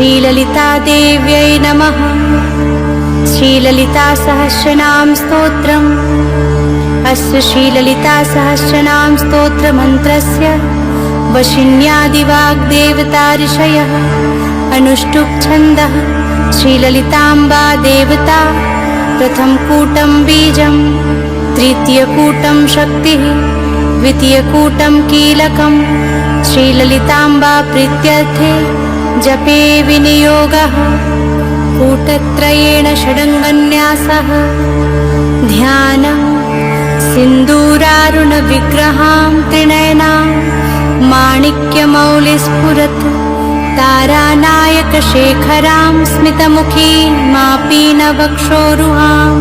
श्रीललितादेव्यै नमः। श्रीललितासहस्रनाम स्तोत्रम्। अस्य श्रीललितासहस्रनाम स्तोत्रमन्त्रस्य वशिन्यादिवाग्देवता ऋषयः अनुष्टुप् छन्दः। श्रीललिताम्बा देवता प्रथमकूटं बीजं, तृतीयकूटं शक्तिः, द्वितीयकूटं कीलकम्। श्रीललिताम्बा प्रीत्यर्थे जपे विनियोगः। कूटत्रयेण षडङ्गन्यासः। ध्यानं सिन्दूरारुणविग्रहां त्रिनयनां माणिक्यमौलिस्फुरत् तारानायकशेखरां स्मितमुखी मापीनवक्षोरुहां।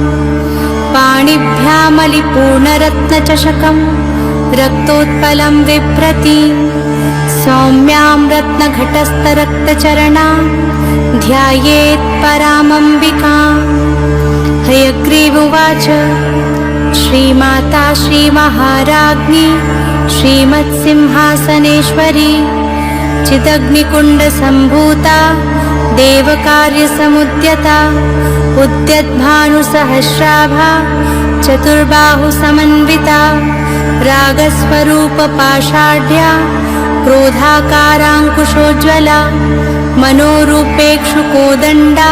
पाणिभ्यामलिपूर्णरत्नचषकं रक्तोत्पलं बिभ्रति। सौम्यां रत्नघटस्थरक्तचरणां ध्यायेत् परामम्बिकां। हयग्रीवोवाच श्रीमाता श्रीमहाराज्ञी श्रीमत्सिंहासनेश्वरी चिदग्निकुण्डसम्भूता देवकार्यसमुद्यता उद्यद्भानुसहस्राभा चतुर्बाहुसमन्विता रागस्वरूपपाषाढ्या क्रोधाकाराङ्कुशोज्ज्वला मनोरूपेक्षुकोदण्डा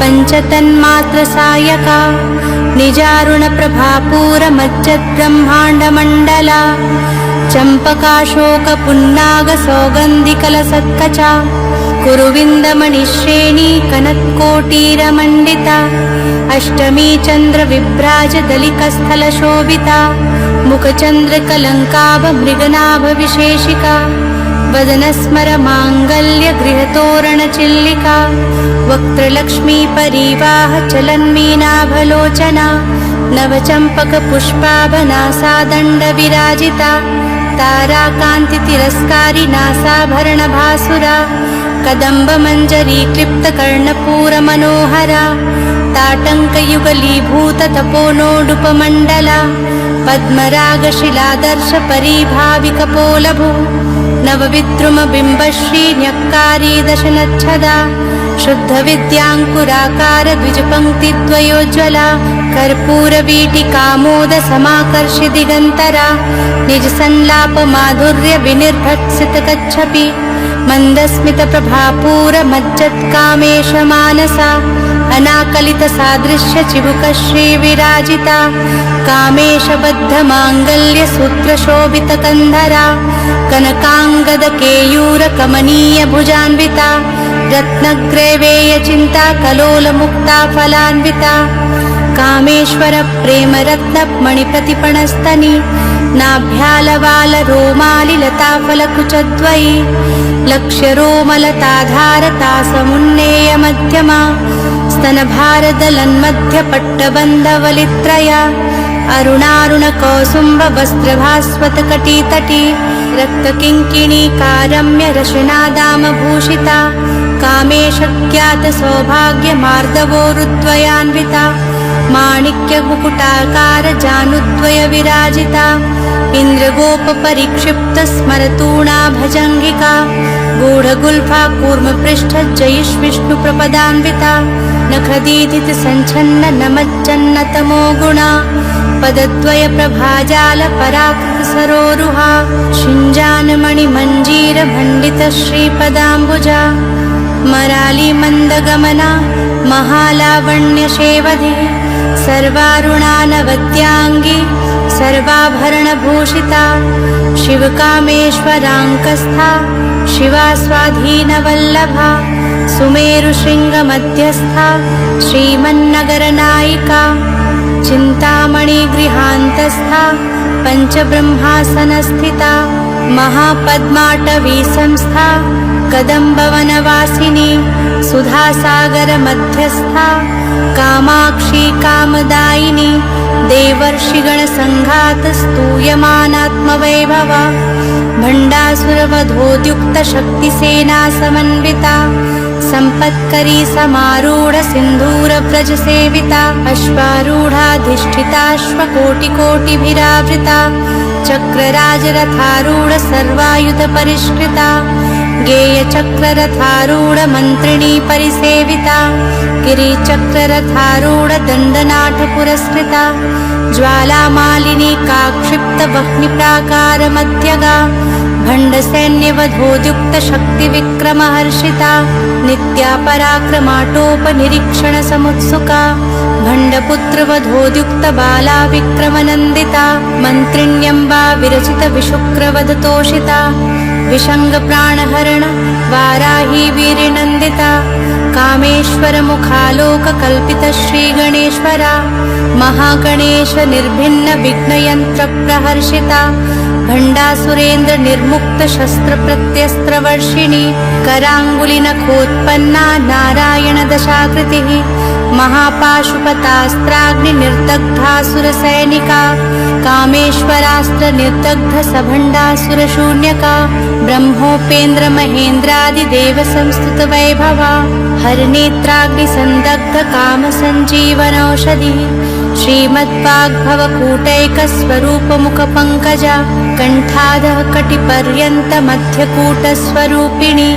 पञ्चतन्मात्रसायका निजारुणप्रभापूरमज्जद्ब्रह्माण्डमण्डला चम्पकाशोकपुन्नागसौगन्धिकलसत्कचा कुरुविन्दमणिश्रेणी कनत्कोटीरमण्डिता अष्टमी चन्द्रविभ्राजदलिकस्थलशोभिता मुखचन्द्रकलङ्काभमृगनाभविशेषिका वदनस्मरमाङ्गल्यगृहतोरणचिल्लिका वक्त्रलक्ष्मीपरीवाहचलन्मीनाभलोचना नवचम्पकपुष्पाभनासादण्डविराजिता ताराकान्तितिरस्कारी नासाभरणभासुरा कदम्बमञ्जरीक्लिप्तकर्णपूरमनोहरा ताटङ्कयुगलीभूततपोनोडुपमण्डला पद्मरागशिलादर्शपरीभाविकपोलभू नवविद्रुमबिम्बश्री दशनच्छदा शुद्धविद्याङ्कुराकारद्विजपङ्क्तिद्वयोज्ज्वला कर्पूरवीटिकामोदसमाकर्षि दिगन्तरा निजसंलापमाधुर्यविनिर्भत्सितकच्छपि मन्दस्मितप्रभापूरमज्जत्कामेशमानसा अनाकलितसादृश्यचिबुकश्रीविराजिता कामेशबद्धमाङ्गल्यसूत्रशोभितकन्धरा कनकाङ्गदकेयूरकमनीयभुजान्विता रत्नग्रैवेयचिन्ता कलोलमुक्ता फलान्विता कामेश्वरप्रेमरत्नमणिप्रतिपणस्तनी नाभ्यालवालरोमालिलताफलकुचद्वयी लक्ष्यरोमलताधारता समुन्नेयमध्यमा स्तनभारदलन्मध्यपट्टबन्धवलित्रया अरुणारुणकौसुम्बवस्त्रभास्वतकटीतटी रक्तकिङ्किणीकारम्यरशनादामभूषिता कामेशख्यातसौभाग्यमार्दवोरुद्वयान्विता माणिक्यमुकुटाकारजानुद्वयविराजिता इन्द्रगोपपरिक्षिप्तस्मरतूणाभजङ्गिका गूढगुल्फा कूर्मपृष्ठजयिष्विष्णुप्रपदान्विता नखदीधितसञ्छन्ननमज्जन्नतमो गुणा पदद्वयप्रभाजालपराकृतसरोरुहा शिञ्जानमणिमञ्जीरभण्डितश्रीपदाम्बुजा मरालीमन्दगमना महालावण्यशेवधि सर्वारुणानवद्याङ्गी सर्वाभरणभूषिता शिवकामेश्वराङ्कस्था शिवा स्वाधीनवल्लभा सुमेरुशृङ्गमध्यस्था श्रीमन्नगरनायिका चिन्तामणिगृहान्तस्था पञ्चब्रह्मासनस्थिता महापद्माटवीसंस्था कदम्बवनवासिनी सुधासागरमध्यस्था कामाक्षी कामदायिनी देवर्षिगणसङ्घातस्तूयमानात्मवैभवा भण्डासुरवधोद्युक्तशक्तिसेना समन्विता सम्पत्करी समारूढसिन्धूरव्रजसेविता अश्वारूढाधिष्ठिताश्वकोटिकोटिभिरावृता चक्रराजरथारूढ सर्वायुधपरिष्कृता गेयचक्ररथारूढमन्त्रिणी परिसेविता गिरिचक्ररथारूढदण्डनाथपुरस्कृता ज्वालामालिनी काक्षिप्तवह्निप्राकारमध्यगा भण्डसैन्यवधोद्युक्तशक्तिविक्रमहर्षिता नित्या पराक्रमाटोपनिरीक्षणसमुत्सुका भण्डपुत्रवधोद्युक्तबाला विक्रमनन्दिता मन्त्रिण्यम्बा विरचितविशुक्रवधतोषिता विषङ्गप्राणहरण वाराही वीरिनन्दिता कामेश्वरमुखालोककल्पितश्रीगणेश्वरा महागणेश निर्भिन्न विघ्नयन्त्रप्रहर्षिता भण्डासुरेन्द्र निर्मुक्त शस्त्रप्रत्यस्त्रवर्षिणी कराङ्गुलिनखोत्पन्ना नारायण दशाकृतिः महापाशुपतास्त्राग्निर्दग्धासुरसैनिका कामेश्वरास्त्र निर्दग्ध सभण्डासुरशून्यका ब्रह्मोपेन्द्र महेन्द्रादिदेव संस्तुत वैभवा हरनेत्राग्निसन्दग्ध कामसञ्जीवनौषधिः श्रीमद्वाग्भवकूटैकस्वरूपमुखपङ्कजा कण्ठाधः कटिपर्यन्तमध्यकूटस्वरूपिणी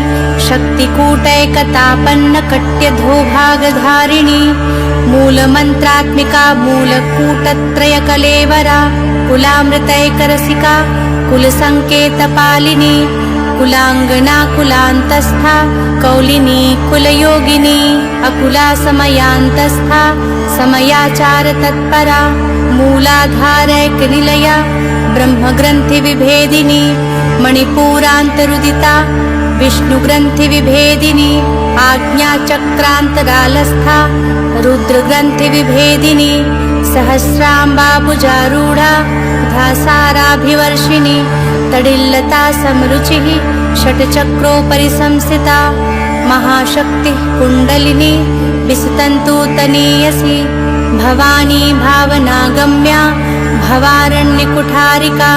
शक्तिकूटैकतापन्नकट्यधोभागधारिणी मूलमन्त्रात्मिका मूलकूटत्रयकलेवरा कुलामृतैकरसिका कुलसङ्केतपालिनी कुलाङ्गना कुलान्तस्था कौलिनी कुलयोगिनी अकुला समयान्तस्था समयाचारतत्परा मूलाधारैकनिलया ब्रह्मग्रन्थिविभेदिनी मणिपूरान्तरुदिता विष्णुग्रन्थिविभेदिनी आज्ञाचक्रान्तरालस्था रुद्रग्रन्थिविभेदिनी सहस्राम्बाबुजारूढा धासाराभिवर्षिणी तडिल्लता समरुचिः षट्चक्रोपरि संस्थिता महाशक्तिः कुण्डलिनी विसतन्तूतनीयसी भवानी भावनागम्या भवारण्यकुठारिका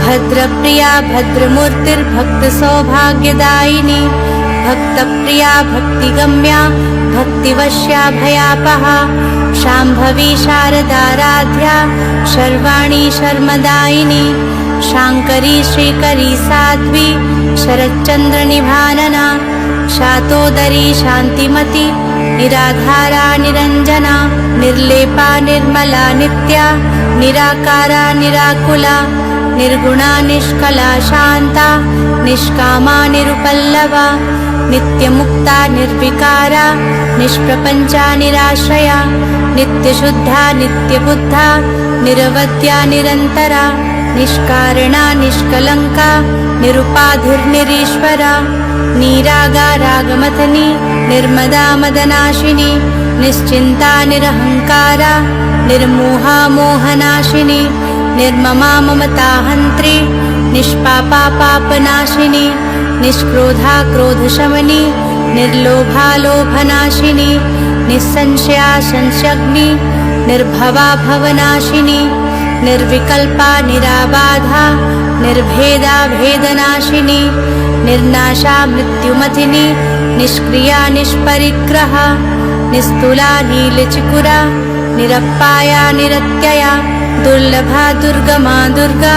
भद्रप्रिया भद्रमूर्तिर्भक्तसौभाग्यदायिनी भक्तप्रिया भक्तिगम्या भक्तिवश्या भयापहा शाम्भवी शारदाराध्या शर्वाणी शर्मदायिनी शाङ्करी श्रीकरी साध्वी शरच्चन्द्रनिभानना शातोदरी शान्तिमती निराधारा निरञ्जना निर्लेपा निर्मला नित्या निराकारा निराकुला निर्गुणा निष्कला शान्ता निष्कामा निरुपल्लवा नित्यमुक्ता निर्विकारा निष्प्रपञ्चा निराश्रया नित्यशुद्धा नित्यबुद्धा निरवद्या निरन्तरा निष्कारणा निष्कलङ्का निरुपाधिर्निरीश्वरा निरागा रागमथनी निर्मदा मदनाशिनी निश्चिन्ता निरहङ्कारा निर्मोहा मोहनाशिनी निर्ममा ममताहन्त्री निष्पापा पापनाशिनी निष्क्रोधा क्रोधशमनी निर्लोभा लोभनाशिनी निस्संशया संशग्नि निर्भवा भवनाशिनी निर्विकल्पा निराबाधा निर्भेदा भेदनाशिनी निर्नाशा मृत्युमथिनी निष्क्रिया निष्परिग्रहा निस्तुला नीलचिकुरा निरप्पाया निरत्यया दुर्लभा दुर्गमा दुर्गा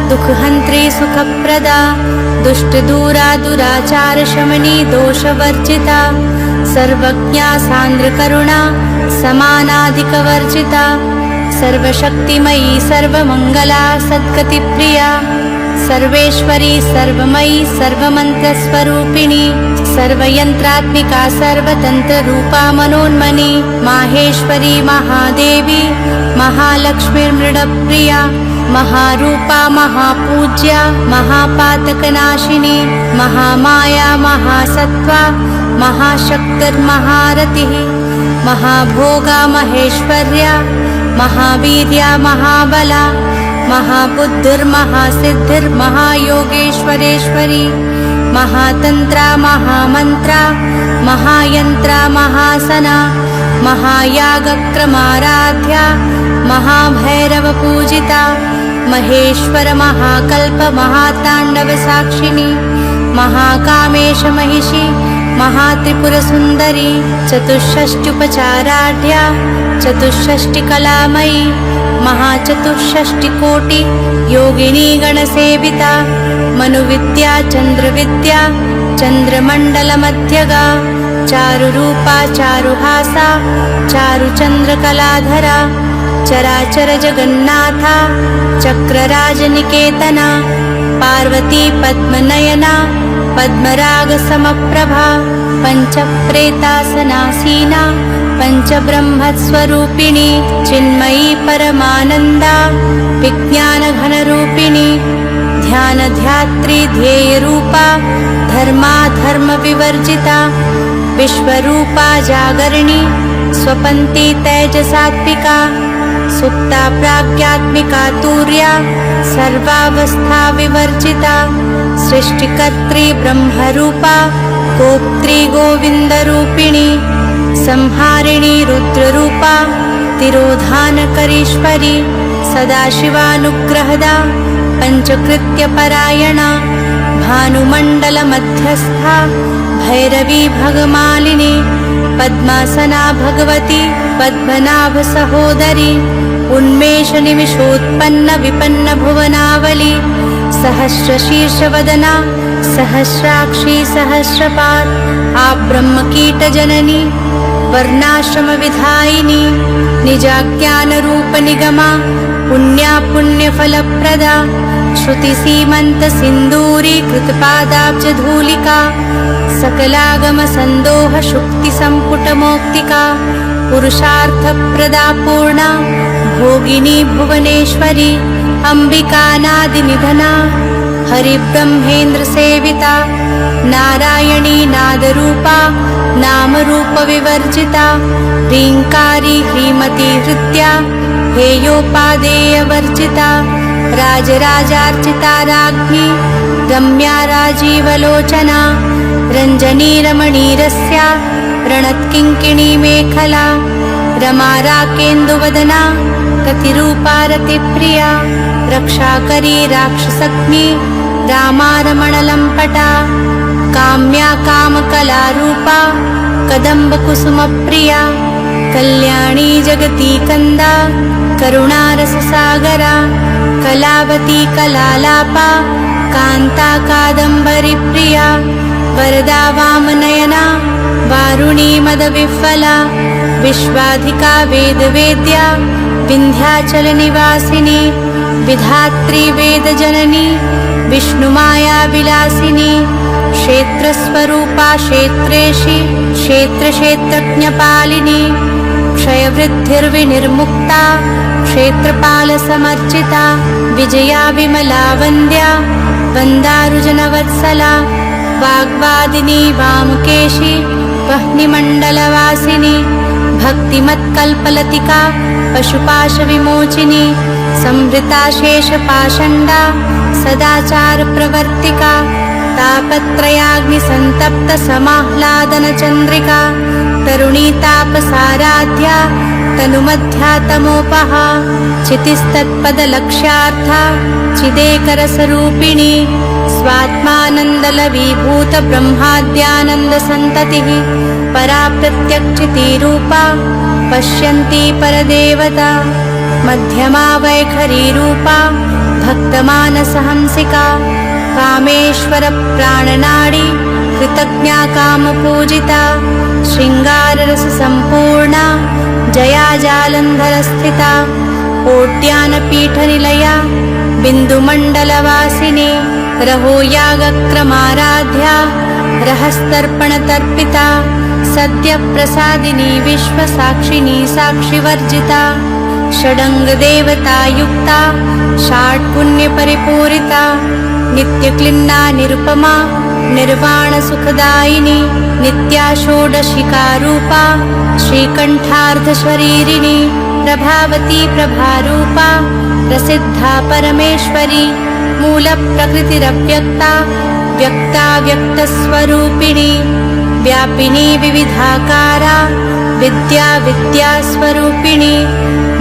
दुःखहन्त्री सुखप्रदा दुष्टदूरा दुराचारशमनी दोषवर्जिता सर्वज्ञा सान्द्रकरुणा समानाधिकवर्जिता सर्वशक्तिमयी सर्वमङ्गला सद्गतिप्रिया सर्वेश्वरी सर्वमयी सर्वमन्त्रस्वरूपिणी सर्वयन्त्रात्मिका सर्वतन्त्ररूपा मनोन्मनी माहेश्वरी महादेवी महालक्ष्मीर्मृडप्रिया महारूपा महापूज्या महापातकनाशिनी महामाया महासत्त्वा महाशक्तिर्महारतिः महाभोगा महेश्वर्या महावीर्या महाबला महाबुद्धिर्महासिद्धिर्महायोगेश्वरेश्वरी महातन्त्रा महामन्त्रा महायन्त्रा महासना महायागक्रमाराध्या महाभैरवपूजिता महेश्वर महाकल्प महाताण्डवसाक्षिणी महाकामेशमहिषी महात्रिपुरसुन्दरी चतुष्षष्ट्युपचाराढ्या चतुष्षष्टिकलामयी महाचतुष्षष्टिकोटि योगिनी गणसेविता मनुविद्या चन्द्रविद्या चन्द्रमण्डलमध्यगा चारुरूपा चारुहासा चारुचन्द्रकलाधरा चराचर जगन्नाथा चक्रराजनिकेतना पार्वती पद्मनयना पद्मरागसमप्रभा पञ्चप्रेतासनासीना पञ्चब्रह्मस्वरूपिणी चिन्मयी परमानन्दा विज्ञानघनरूपिणी ध्यानध्यात्री ध्येयरूपा धर्माधर्मविवर्जिता विश्वरूपा जागरणी स्वपन्ती तेजसात्मिका सुप्ता प्राज्ञात्मिका तूर्या सर्वावस्था विवर्जिता सृष्टिकर्त्री ब्रह्मरूपा गोप्त्री गोविन्दरूपिणी संहारिणी रुद्ररूपा तिरोधानकरीश्वरी सदाशिवानुग्रहदा पञ्चकृत्यपरायणा भानुमण्डलमध्यस्था भैरवी भगमालिनी पद्मासना भगवती पद्मनाभसहोदरी उन्मेषनिमिषोत्पन्न विपन्न भुवनावली सहस्रशीर्षवदना सहस्राक्षी सहस्रपात् आब्रह्मकीटजननी वर्णाश्रमविधायिनी निजाज्ञानरूपनिगमा पुण्या पुण्यफलप्रदा श्रुतिसीमन्तसिन्दूरीकृतपादाब्जधूलिका सकलागमसन्दोहशुक्तिसम्पुटमौक्तिका पुरुषार्थप्रदा पूर्णा भोगिनी भुवनेश्वरी अम्बिकानादिनिधना हरिब्रह्मेन्द्रसेविता नारायणी नादरूपा नामरूपविवर्जिता ह्रीङ्कारी ह्रीमती हृत्या हेयोपादेयवर्जिता राजराजार्चिता राज्ञी रम्या राजीवलोचना रञ्जनी रमणीरस्या रणत्किङ्किणी मेखला रमा राकेन्दुवदना रतिरूपा रतिप्रिया रक्षाकरी राक्षसग्नी रामा रमणलम्पटा काम्या कामकलारूपा कदम्बकुसुमप्रिया कल्याणी जगती कन्दा करुणारससागरा कलावती कलालापा कान्ता कादम्बरीप्रिया वरदा वामनयना वारुणी मदविह्वला विश्वाधिका वेदवेद्या विन्ध्याचलनिवासिनी विधात्री वेदजननी विष्णुमाया विलासिनी क्षेत्रस्वरूपा क्षेत्रेशी क्षेत्रक्षेत्रज्ञपालिनी क्षयवृद्धिर्विनिर्मुक्ता क्षेत्रपालसमर्चिता विजया विमला वन्द्या वन्दारुजनवत्सला वाग्वादिनी वामकेशी वह्निमण्डलवासिनी भक्तिमत्कल्पलतिका पशुपाशविमोचिनी संहृता शेषपाषण्डा सदाचारप्रवर्तिका तापत्रयाग्निसन्तप्तसमाह्लादनचन्द्रिका तरुणीतापसाराध्या तनुमध्या तमोपहा चितिस्तत्पदलक्ष्यार्था चिदेकरसरूपिणी स्वात्मानन्दलवीभूतब्रह्माद्यानन्दसन्ततिः परा प्रत्यक्षितीरूपा पश्यन्ती परदेवता मध्यमा वैखरीरूपा भक्तमानसहंसिका कामेश्वरप्राणनाडी कृतज्ञा कामपूजिता शृङ्गाररससम्पूर्णा जया जालन्धरस्थिता कोट्यानपीठनिलया बिन्दुमण्डलवासिनी रहो यागक्रमाराध्या रहस्तर्पणतर्पिता सद्यप्रसादिनी विश्वसाक्षिणी साक्षिवर्जिता षडङ्गदेवतायुक्ता षाट्पुण्यपरिपूरिता नित्यक्लिन्ना निरुपमा निर्वाणसुखदायिनी नित्या षोडशिकारूपा श्रीकण्ठार्धशरीरिणी प्रभावती प्रभारूपा प्रसिद्धा परमेश्वरी मूलप्रकृतिरव्यक्ता व्यक्ता व्यक्तस्वरूपिणी व्यापिनी विविधाकारा विद्या विद्यास्वरूपिणी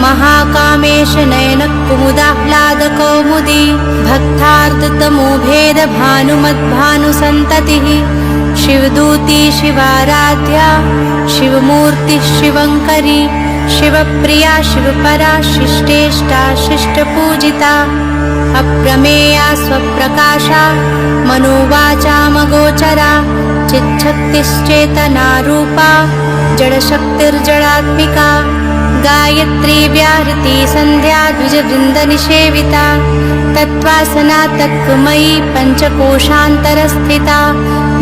महाकामेश नयनकुमुदाह्लादकौमुदी भक्तार्ततमो भेदभानुमद्भानुसन्ततिः शिवदूती शिवाराध्या शिवमूर्तिः शिवङ्करी शिवप्रिया शिवपरा शिष्टेष्टा शिष्टपूजिता अप्रमेया स्वप्रकाशा मनोवाचामगोचरा चिच्छक्तिश्चेतना रूपा जडशक्तिर्जडात्मिका गायत्री व्याहृति संध्या द्विजवृन्दनिषेविता तत्त्वासना तत्त्वमयी पञ्चकोशान्तरस्थिता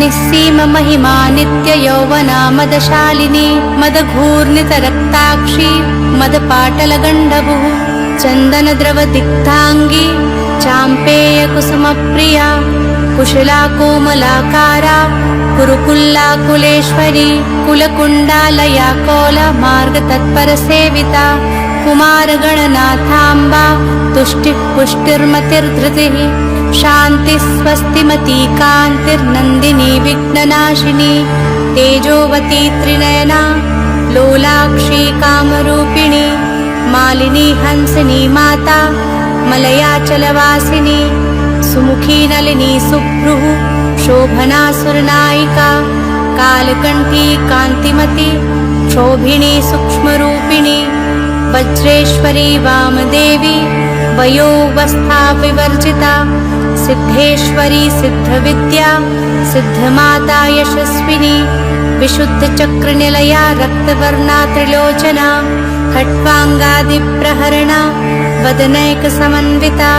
निस्सीममहिमा नित्ययौवना मदशालिनी मदघूर्णितरक्ताक्षी मदपाटलगण्डभुः चन्दनद्रवदिग्धाङ्गी चाम्पेयकुसुमप्रिया कुशला कोमलाकारा कुरुकुल्लाकुलेश्वरी कुलकुण्डालया कौलमार्गतत्परसेविता कुमारगणनाथाम्बा तुष्टिः पुष्टिर्मतिर्धृतिः शान्तिः स्वस्तिमती कान्तिर्नन्दिनी विघ्ननाशिनी तेजोवती त्रिनयना लोलाक्षी कामरूपिणी मालिनी हंसिनी माता मलयाचलवासिनी सुमुखी नलिनी सुभ्रुः शोभना सुरनायिका कालकण्ठी कान्तिमती क्षोभिणी सूक्ष्मरूपिणी वज्रेश्वरी वामदेवी वयोवस्था विवर्जिता सिद्धेश्वरी सिद्धविद्या सिद्धमाता यशस्विनी विशुद्धचक्रनिलया रक्तवर्णा त्रिलोचना खट्वाङ्गादिप्रहरणा वदनैकसमन्विता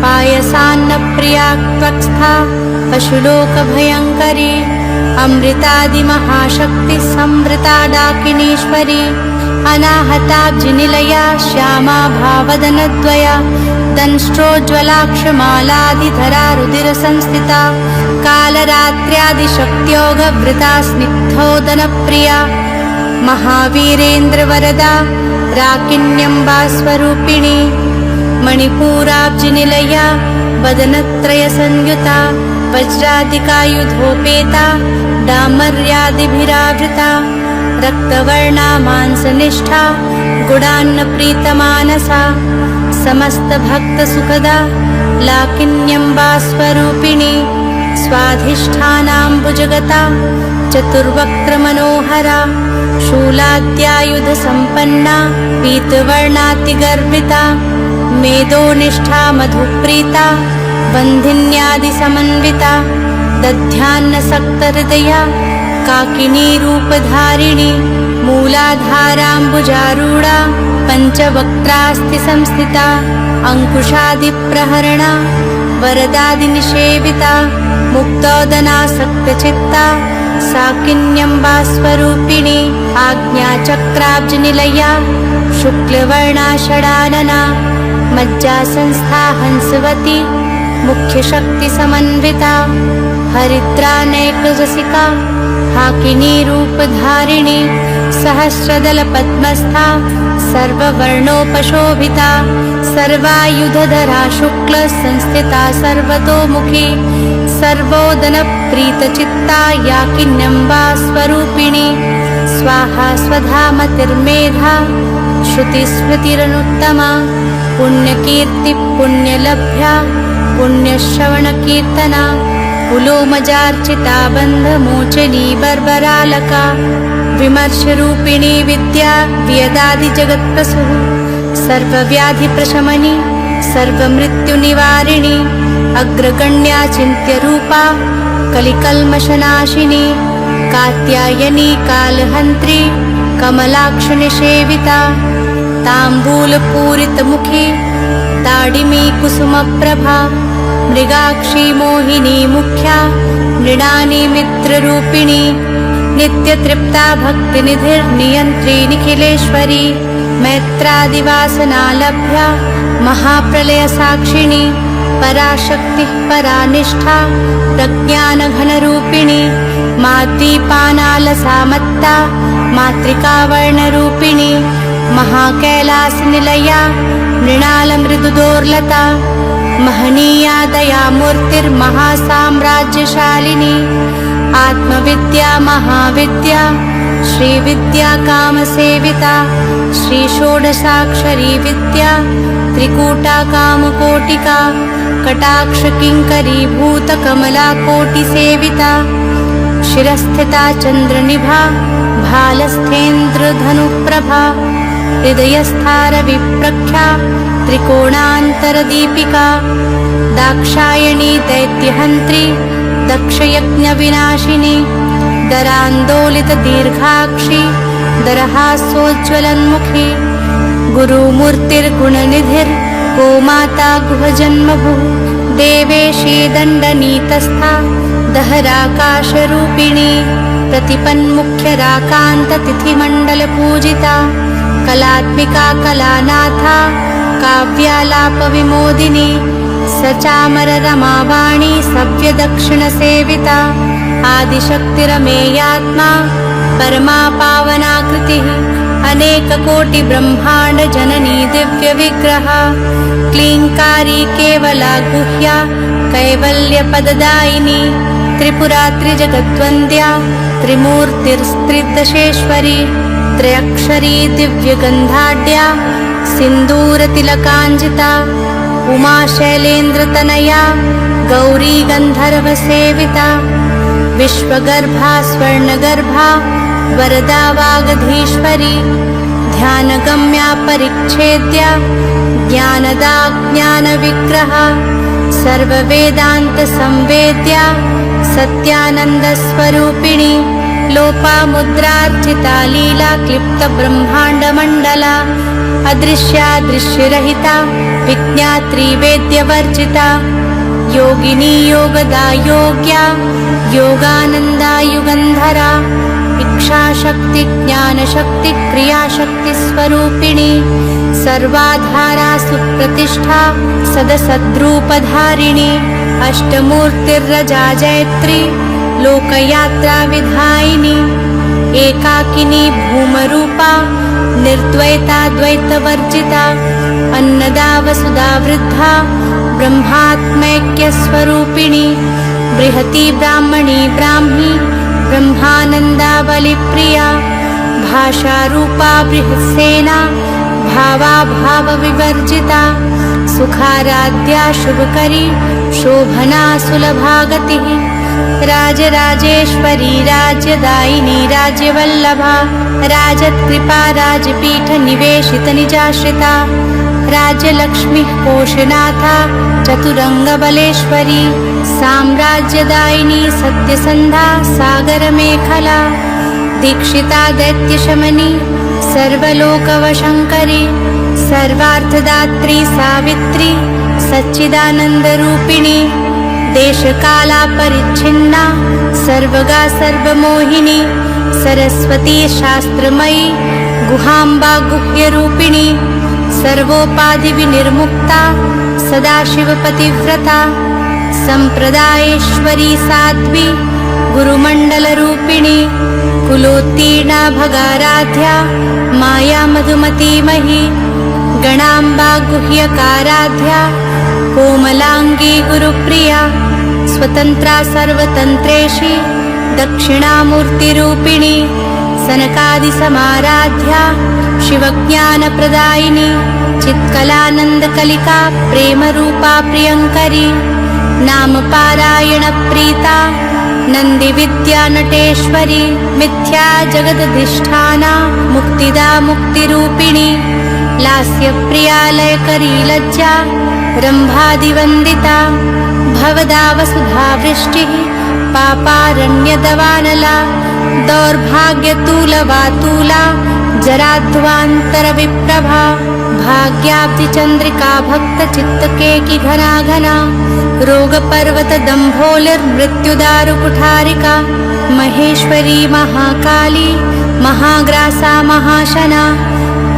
पायसान्नप्रिया त्वक्स्था पशुलोकभयङ्करी अमृतादिमहाशक्तिसंवृता डाकिनीश्वरी अनाहताब्जिनिलया श्यामा भावदनद्वया दंष्ट्रोज्ज्वलाक्षमालाधिधरा रुधिरसंस्थिता कालरात्र्यादिशक्त्योगवृता स्निग्धोदनप्रिया महावीरेन्द्रवरदा राकिन्यम्बास्वरूपिणी मणिपूराब्जिनिलया वदनत्रयसंयुता वज्रादिकायुधोपेता डामर्यादिभिरावृता रक्तवर्णा मांसनिष्ठा गुडान्नप्रीतमानसा समस्तभक्तसुखदा लाकिन्यम्बास्वरूपिणी स्वाधिष्ठानाम्बुजगता चतुर्वक्त्रमनोहरा शूलाद्यायुधसम्पन्ना पीतवर्णातिगर्भिता मेदोनिष्ठा मधुप्रीता बन्धिन्यादिसमन्विता दध्यान्नसक्तहृदया काकिनीरूपधारिणी मूलाधाराम्बुजारूढा पञ्चवक्त्रास्तिसंस्थिता अङ्कुशादिप्रहरणा वरदादिनिषेविता मुक्तोदनासक्तचित्ता साकिन्यम्बास्वरूपिणी आज्ञाचक्राब्जनिलया शुक्लवर्णा षडानना मज्जासंस्था हंसवती मुख्यशक्तिसमन्विता हरिद्रानैकरसिका हाकिनीरूपधारिणी सहस्रदलपद्मस्था सर्ववर्णोपशोभिता सर्वायुधधरा शुक्लसंस्थिता सर्वतोमुखी सर्वोदनप्रीतचित्ता याकिन्यम्बास्वरूपिणी स्वाहा स्वधामतिर्मेधा श्रुतिस्मृतिरनुत्तमा पुण्यकीर्तिपुण्यलभ्या पुण्यश्रवणकीर्तना पुलोमजार्चिता बन्धमोचनी बर्बरालका विमर्शरूपिणी विद्या व्यदादिजगत्प्रसूः सर्वव्याधिप्रशमनी सर्वमृत्युनिवारिणी अग्रगण्या चिन्त्यरूपा कलिकल्मषनाशिनी कात्यायनी कालहन्त्री कमलाक्षनिषेविता ताम्बूलपूरितमुखी ताडिमी कुसुमप्रभा मृगाक्षी मोहिनी मुख्या मृडानी मित्ररूपिणी नित्यतृप्ता भक्तिनिधिर्नियन्त्री निखिलेश्वरी मैत्रादिवासनालभ्या महाप्रलयसाक्षिणी पराशक्तिः परानिष्ठा प्रज्ञानघनरूपिणी माद्रीपानालसामत्ता मातृकावर्णरूपिणी महाकैलासनिलया मृणालमृदुदोर्लता महनीया दयामूर्तिर्महासाम्राज्यशालिनी आत्मविद्या महाविद्या श्रीविद्या कामसेविता श्रीषोडशाक्षरी विद्या त्रिकूटा कामकोटिका कटाक्षकिङ्करी भूतकमलाकोटिसेविता शिरस्थिता चन्द्रनिभा भालस्थेन्द्रधनुप्रभा हृदयस्थारविप्रख्या त्रिकोणान्तरदीपिका दाक्षायणी दैत्यहन्त्री दक्षयज्ञविनाशिनी दरान्दोलितदीर्घाक्षी दरहासोज्ज्वलन्मुखी गुरुमूर्तिर्गुणनिधिर्गोमाता गुहजन्मभूः देवेशी दण्डनीतस्था दहराकाशरूपिणी प्रतिपन्मुख्यराकान्ततिथिमण्डलपूजिता कलात्मिका कलानाथा काव्यालापविमोदिनी सचामररमावाणी सव्यदक्षिणसेविता आदिशक्तिरमेयात्मा परमा पावनाकृतिः अनेककोटिब्रह्माण्डजननी दिव्यविग्रहा क्लीङ्कारी केवला गुह्या कैवल्यपददायिनी त्रिपुरा त्रिजगद्वन्द्या त्रिमूर्तिस्त्रिदशेश्वरी त्रयक्षरी दिव्यगन्धाढ्या सिन्दूरतिलकाञ्जिता उमा शैलेन्द्रतनया गौरी गन्धर्वसेविता विश्वगर्भा स्वर्णगर्भा वरदा वागधीश्वरी ध्यानगम्या परिच्छेद्या ज्ञानदा ज्ञानविग्रहा सर्ववेदान्तसंवेद्या सत्यानन्दस्वरूपिणी लोपामुद्रार्चिता लीला क्लिप्तब्रह्माण्डमण्डला अदृश्या दृश्यरहिता विज्ञात्री वेद्यवर्जिता योगिनी योगदा योग्या योगानन्दा युगन्धरा इच्छाशक्ति ज्ञानशक्ति क्रियाशक्ति स्वरूपिणी सर्वाधारा सुप्रतिष्ठा सदसद्रूपधारिणी अष्टमूर्तिर्रजा जयत्री लोकयात्रा विधायिनी एकाकिनी भूमरूपा निर्द्वैता द्वैतवर्जिता अन्नदा वसुधा वृद्धा ब्रह्मात्मैक्यस्वरूपिणी बृहती ब्राह्मणी ब्राह्मी ब्रह्मानन्दावलिप्रिया भाषारूपा बृहत्सेना भावा भावविवर्जिता सुखाराध्या शुभकरी शोभना सुलभागतिः राजराजेश्वरी राज्यदायिनी राज्यवल्लभा राजत्कृपा राजपीठनिवेशितनिजाश्रिता राज्यलक्ष्मीः कोशनाथा चतुरङ्गबलेश्वरी साम्राज्यदायिनी सत्यसन्धा सागरमेखला दीक्षिता दैत्यशमनी सर्वलोकवशङ्करी सर्वार्थदात्री सावित्री सच्चिदानन्दरूपिणी देशकाला परिच्छिन्ना सर्वगा सर्वमोहिनी सरस्वती शास्त्रमयी गुहाम्बा गुह्यरूपिणी सर्वोपाधिविनिर्मुक्ता सदाशिवपतिव्रता सम्प्रदायेश्वरी साध्वी गुरुमण्डलरूपिणी कुलोत्तीर्णा भगाराध्या माया मधुमतीमही गणाम्बा गुह्यकाराध्या कोमलांगी गुरुप्रिया स्वतंत्रा सर्वतंत्रेशी दक्षिणामूर्तिरूपिणी सनकादिसमाराध्या शिवज्ञानप्रदायिनी चित्कलानन्दकलिका प्रेमरूपा प्रियङ्करी नामपारायणप्रीता नन्दिविद्या नटेश्वरी मिथ्या जगदधिष्ठाना मुक्तिदा मुक्तिरूपिणी लास्यप्रिया लयकरी लज्जा रम्भादिवन्दिता भवदा वसुधा वृष्टिः पापारण्यदवानला दौर्भाग्यतूलवातूला जराध्वान्तरविप्रभा भाग्याब्धिचन्द्रिका भक्तचित्तकेकी घना घना रोगपर्वतदम्भोलिर्मृत्युदारुकुठारिका महेश्वरी महाकाली महाग्रासा महाशना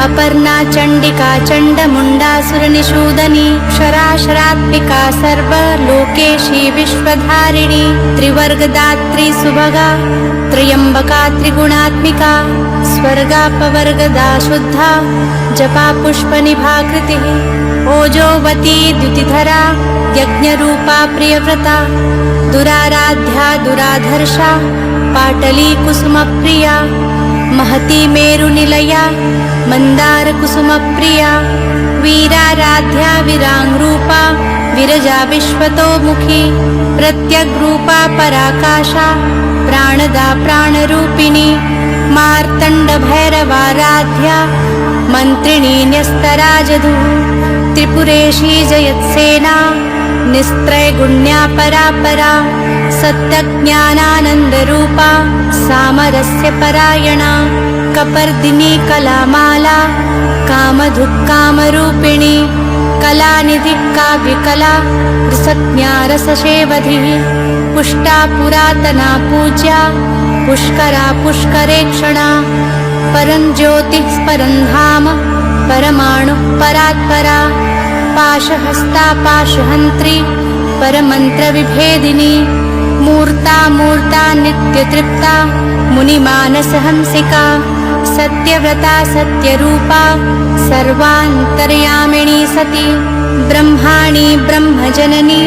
अपर्णा चण्डिका चण्डमुण्डासुरनिषूदनी क्षराशरात्मिका सर्वलोकेशी विश्वधारिणी त्रिवर्गदात्री सुभगा त्र्यम्बका त्रिगुणात्मिका स्वर्गापवर्गदा शुद्धा जपा पुष्पनिभाकृतिः ओजोवती द्युतिधरा यज्ञरूपा प्रियव्रता दुराराध्या दुराधर्षा पाटली कुसुमप्रिया महती मेरुनिलया मन्दारकुसुमप्रिया वीराराध्या विराङ्रूपा विरजा विश्वतोमुखी प्रत्यग्रूपा पराकाशा प्राणदा प्राणरूपिणी मार्तण्डभैरवाराध्या मन्त्रिणी न्यस्तराजधू त्रिपुरेशी जयत्सेना निस्त्रैगुण्या परापरा सत्यज्ञानानन्दरूपा सामरस्य परायणा कपर्दिनी कलामाला कामधुक्कामरूपिणी कलानिधि काव्यकला रसज्ञा रससेवधिः पुष्टा पुरातना पूज्या पुष्करा पुष्करेक्षणा परं ज्योतिः परं धाम परमाणुः परात्परा पाशहस्ता पाशहन्त्री परमन्त्रविभेदिनी मूर्ता मूर्ता नित्यतृप्ता मुनिमानसहंसिका सत्यव्रता सत्यरूपा सर्वान्तर्यामिणी सती ब्रह्माणि ब्रह्मजननी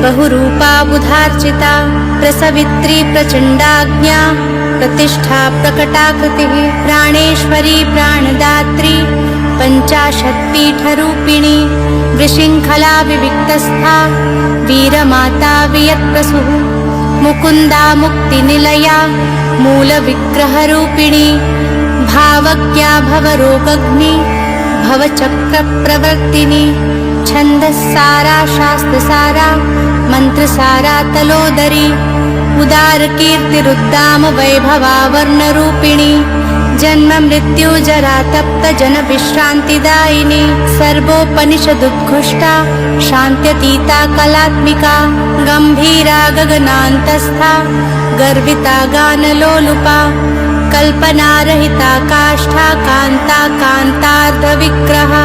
बहुरूपा बुधार्चिता प्रसवित्री प्रचण्डाज्ञा प्रतिष्ठा प्रकटाकृतिः प्राणेश्वरी प्राणदात्री पञ्चाशत्पीठरूपिणी वृषिङ्खला विविक्तस्था वीरमाता वियत्प्रसूः मुकुन्दा मुक्तिनिलया मूलविग्रहरूपिणी भावज्ञा भवरोगग्नि भवचक्रप्रवर्तिनी छन्दस्सारा शास्त्रसारा मन्त्रसारा तलोदरी उदारकीर्तिरुद्दाम वैभवावर्णरूपिणी जन्म मृत्यु जरा तप्त जन विश्रान्तिदायिनी सर्वोपनिषदुद्घुष्टा शान्त्यतीता कलात्मिका गम्भीरा गगनान्तस्था गर्विता गानलोलुपा कल्पनारहिता काष्ठा कान्ता कान्तार्धविग्रहा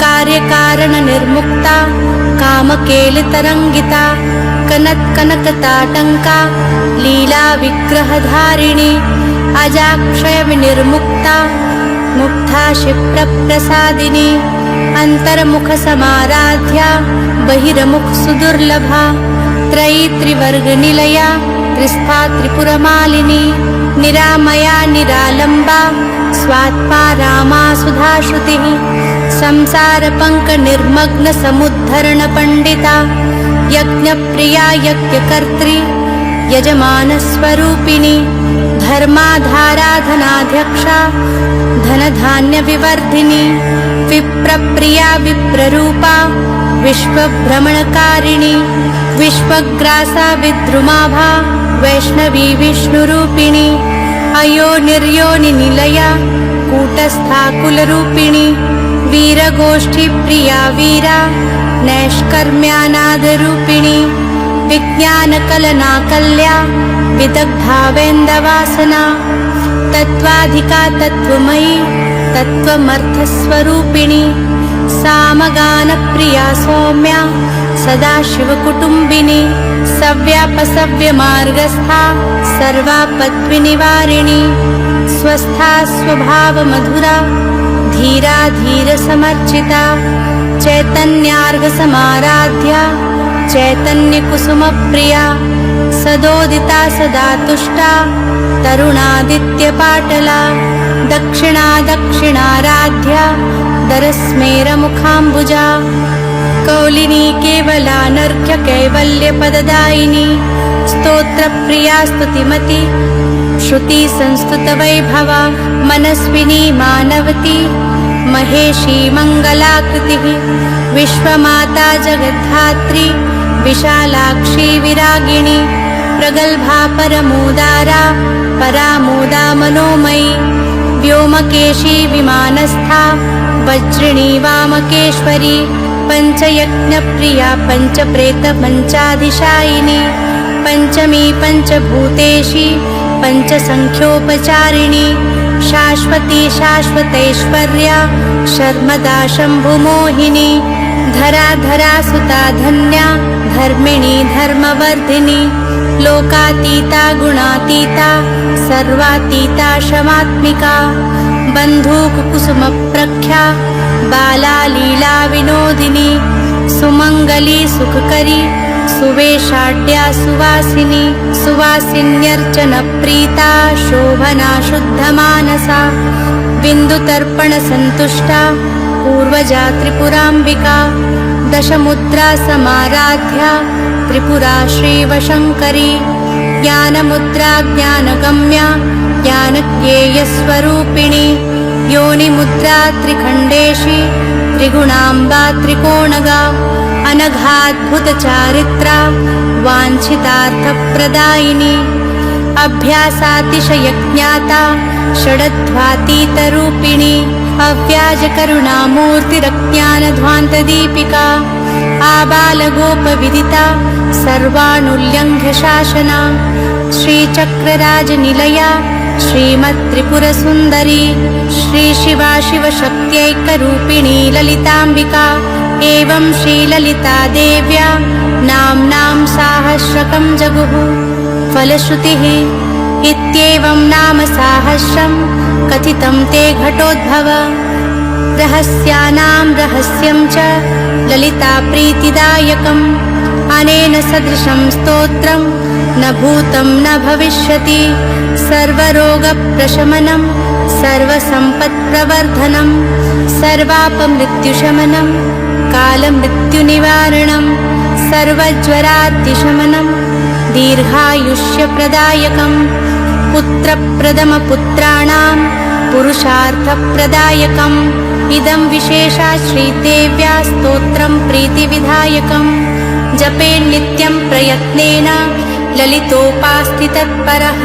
कार्यकारणनिर्मुक्ता कामकेलितरङ्गिता कनत्कनकताटङ्का लीला विग्रहधारिणी अजाक्षयविनिर्मुक्ता मुग्धा क्षिप्रप्रसादिनी अन्तर्मुखसमाराध्या बहिर्मुखसुदुर्लभा त्रयी त्रिवर्गनिलया त्रिस्था त्रिपुरमालिनी निरामया निरालम्बा स्वात्मा रामा सुधाश्रुतिः संसारपङ्कनिर्मग्नसमुद्धरणपण्डिता यज्ञप्रिया यज्ञकर्त्री यजमानस्वरूपिणी धर्माधाराधनाध्यक्षा धनधान्यविवर्धिनी विप्रप्रिया विप्ररूपा विश्वभ्रमणकारिणी विश्वग्रासा विद्रुमाभा वैष्णवी विष्णुरूपिणी अयोनिर्योनिनिलया कूटस्था कुलरूपिणी वीरगोष्ठीप्रिया वीरा नैष्कर्म्यानादरूपिणी विज्ञानकलनाकल्या विदग्धावेन्दवासना तत्त्वाधिका तत्त्वमयी तत्त्वमर्थस्वरूपिणी सामगानप्रिया सौम्या सदाशिवकुटुम्बिनी सव्यापसव्यमार्गस्था सर्वापद्विनिवारिणी स्वस्था स्वभावमधुरा धीरा धीरसमर्चिता चैतन्यार्घसमाराध्या चैतन्यकुसुमप्रिया सदोदिता सदा तुष्टा तरुणादित्यपाटला दक्षिणा दक्षिणाराध्या दरस्मेरमुखाम्बुजा कौलिनी केवलानर्घ्य कैवल्यपददायिनी स्तोत्रप्रिया स्तुतिमती श्रुति संस्तुतवैभवा मनस्विनी मानवती महेशी मङ्गलाकृतिः विश्वमाता जगद्धात्री विशालाक्षी विरागिणी प्रगल्भा परमोदारा परामोदा मनोमयी व्योमकेशी विमानस्था वज्रिणी वामकेश्वरी पञ्चयज्ञप्रिया पञ्चप्रेतपञ्चाधिशायिनी पञ्चमी पञ्चभूतेशी पञ्चसङ्ख्योपचारिणी शाश्वती शाश्वतैश्वर्या शर्मदा शम्भुमोहिनी धराधरा सुता धन्या धर्मिणी धर्मवर्धिनी लोकातीता गुणातीता सर्वातीता क्षमात्मिका बन्धूकुसुमप्रख्या बाला लीला विनोदिनी सुमङ्गली सुखकरी सुवेशाढ्या सुवासिनी सुवासिन्यर्चनप्रीता शोभना शुद्धमानसा बिन्दुतर्पणसन्तुष्टा पूर्वजा त्रिपुराम्बिका दशमुद्रा समाराध्या त्रिपुरा श्रीवशङ्करी ज्ञानमुद्रा ज्ञानगम्या ज्ञानज्ञेयस्वरूपिणी योनिमुद्रा त्रिखण्डेशी त्रिगुणाम्बा त्रिकोणगा अनघाद्भुतचारित्रा वाञ्छितार्थप्रदायिनी अभ्यासातिशयज्ञाता षडध्वातीतरूपिणी अव्याजकरुणामूर्तिरज्ञानध्वान्तदीपिका आबालगोपविदिता सर्वानुल्लङ्घ्य शासना श्रीचक्रराजनिलया श्रीमत्त्रिपुरसुन्दरी श्रीशिवा शिवशक्त्यैकरूपिणी ललिताम्बिका एवं श्रीललिता देव्या नाम्नां साहस्रकं जगुः फलश्रुतिः इत्येवं नाम साहस्रं कथितं ते घटोद्भव रहस्यानां रहस्यं च ललिता प्रीतिदायकम् अनेन सदृशं स्तोत्रं न भूतं न भविष्यति सर्वरोगप्रशमनं सर्वसम्पत्प्रवर्धनं सर्वापमृत्युशमनं कालमृत्युनिवारणं सर्वज्वरादिशमनं दीर्घायुष्यप्रदायकं पुत्रप्रदमपुत्राणां पुरुषार्थप्रदायकम् इदं विशेषात् श्रीदेव्या स्तोत्रं प्रीतिविधायकं जपेन्नित्यं प्रयत्नेन ललितोपास्ति तत्परः।